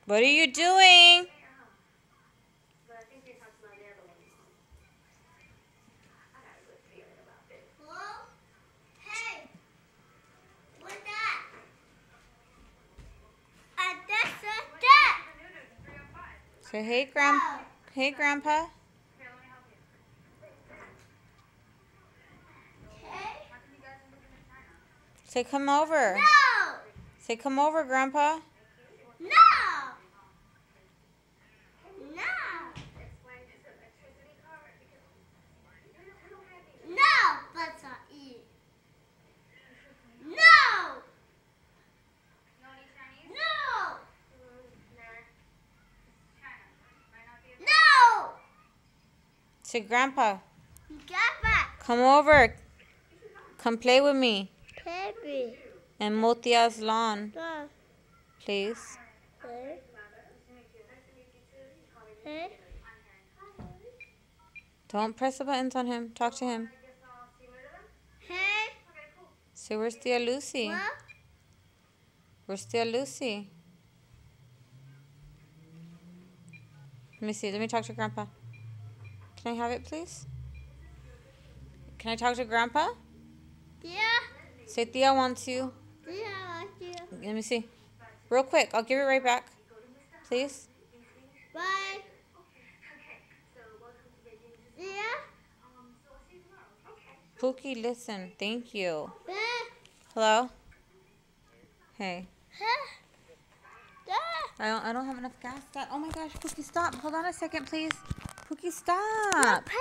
What are you doing? Hello? Hey! What's that? That! Say hey, No. Hey, Grandpa. Hey? Say come over. No! Say come over, Grandpa. No! No! No! But eat. No! No! No! Say Grandpa, Get back. come over. Come play with me Baby. in Motia's lawn, No. please. Hey? Hey? Don't press the buttons on him. Talk to him. Hey? Say where's Tia Lucy? What? Where's Tia Lucy? Let me see. Let me talk to Grandpa. Can I have it, please? Can I talk to Grandpa? Yeah? Say Tia wants you. Yeah, I like you. Let me see. Real quick. I'll give it right back. Please. Bye. Yeah? Pookie, listen. Thank you. Bye. Hello? Hey. Huh? Yeah. I don't have enough gas. Oh my gosh, Pookie, stop. Hold on a second, please. Pookie, stop. Pay.